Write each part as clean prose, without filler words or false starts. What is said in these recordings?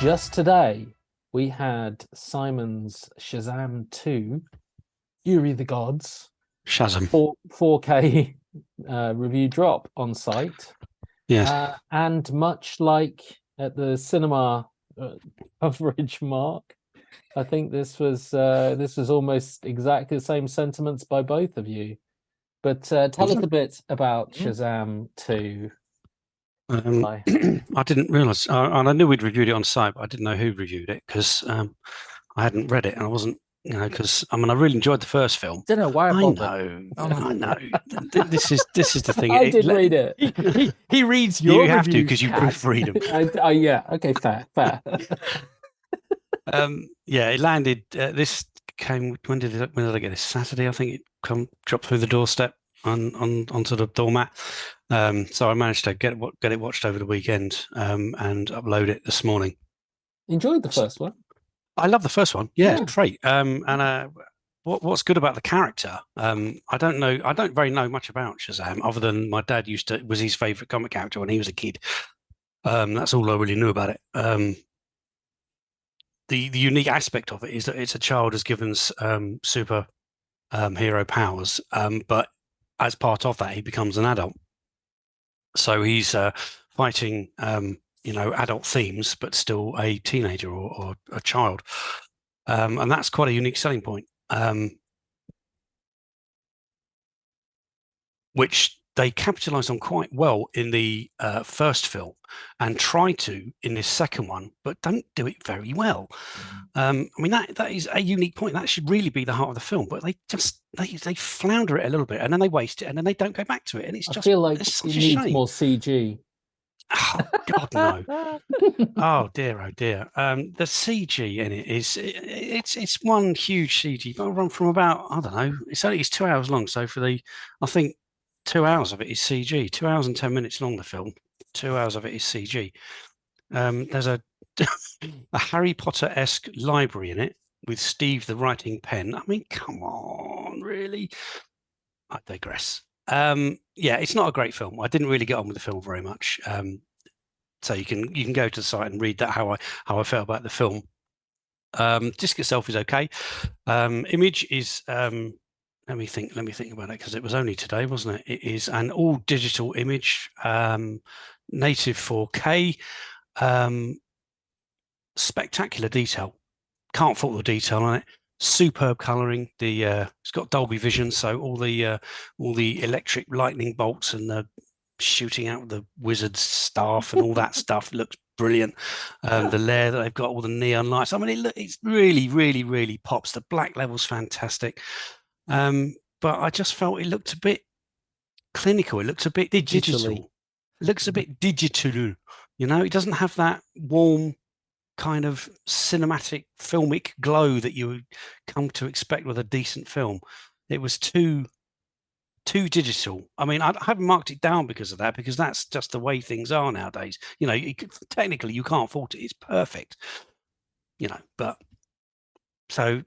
just today, we had Simon's Shazam 2, Fury of the Gods, Shazam. 4K review drop on site. Yes. And much like at the cinema coverage mark, I think this was almost exactly the same sentiments by both of you. But tell us a bit about Shazam 2. I didn't realise, and I knew we'd reviewed it on site, but I didn't know who reviewed it because I hadn't read it, and I wasn't, because I really enjoyed the first film. Don't know why I bothered. I know. This is the thing. I did read it. He reads your You have to reviews, because you proofread them. Yeah. Okay. Fair. It landed. This came. When did I get this? Saturday, I think it dropped through the doorstep onto the doormat. So I managed to get it watched over the weekend and upload it this morning. Enjoyed the first one. I love the first one. Yeah. Great. What's good about the character? I don't very know much about Shazam other than my dad was his favorite comic character when he was a kid. That's all I really knew about it. The unique aspect of it is that it's a child who's given super hero powers, but as part of that, he becomes an adult. So he's fighting, adult themes, but still a teenager or a child. And that's quite a unique selling point, which they capitalized on quite well in the first film and try to in this second one, but don't do it very well. That is a unique point. That should really be the heart of the film, but they flounder it a little bit and then they waste it and then they don't go back to it. And I feel like it needs more CG. Oh God, no! Oh dear. The CG in it it's one huge CG, but run from about, I don't know. It's 2 hours long, so I think 2 hours of it is CG. 2 hours and 10 minutes long, the film. 2 hours of it is CG. There's a Harry Potter-esque library in it with Steve the writing pen. Come on, really? I digress. It's not a great film. I didn't really get on with the film very much. So you can go to the site and read that how I felt about the film. Disc itself is okay. Image is let me think about it because it was only today, wasn't it? It is an all digital image, native 4K, spectacular detail. Can't fault the detail on it. Superb colouring. It's got Dolby Vision, so all the electric lightning bolts and the shooting out the wizard's staff and all that stuff looks brilliant. The layer that they've got, all the neon lights. It's really, really, really pops. The black level's fantastic. But I just felt it looked a bit clinical. It looks a bit digital. It looks a bit digital. It doesn't have that warm kind of cinematic filmic glow that you would come to expect with a decent film. It was too digital. I haven't marked it down because of that, because that's just the way things are nowadays. Technically you can't fault it. It's perfect. But so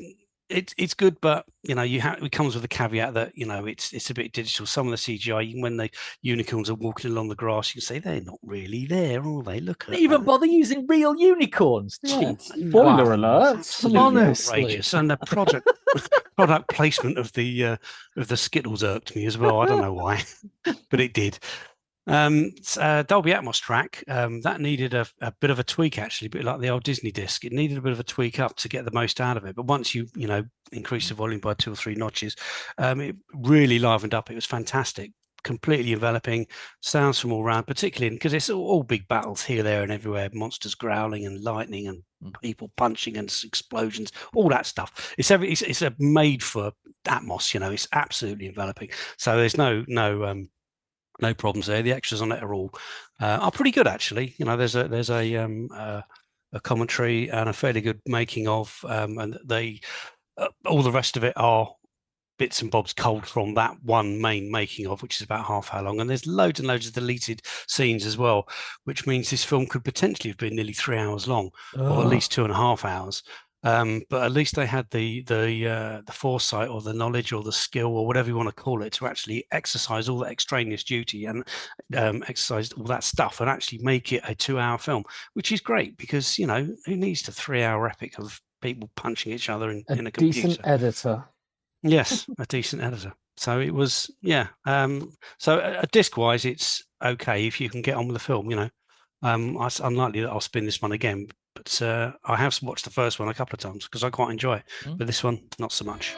it's good, but it comes with a caveat that it's a bit digital. Some of the CGI, when the unicorns are walking along the grass, you can say they're not really there, are they? Look at even bother using real unicorns. Yeah. Spoiler alert! Honestly, outrageous. And the product placement of the Skittles irked me as well. I don't know why, but it did. Dolby Atmos track that needed a bit of a tweak, actually, a bit like the old Disney disc. It needed a bit of a tweak up to get the most out of it. But once you increase the volume by 2 or 3 notches, it really livened up. It was fantastic, completely enveloping. Sounds from all around, particularly because it's all big battles here, there, and everywhere. Monsters growling and lightning and people punching and explosions, all that stuff. It's made for Atmos. It's absolutely enveloping. So there's no problems there. The extras on it are pretty good, actually. There's a commentary and a fairly good making of, and they all the rest of it are bits and bobs culled from that one main making of, which is about half hour long. And there's loads and loads of deleted scenes as well, which means this film could potentially have been nearly 3 hours long, or at least 2.5 hours. But at least they had the foresight or the knowledge or the skill or whatever you want to call it to actually exercise all that extraneous duty and exercise all that stuff and actually make it a 2-hour film, which is great because, who needs a 3-hour epic of people punching each other in a computer? Decent editor. Yes, a decent editor. So it was, yeah. So disc-wise, it's okay if you can get on with the film. It's unlikely that I'll spin this one again, but I have watched the first one a couple of times because I quite enjoy it. But this one, not so much.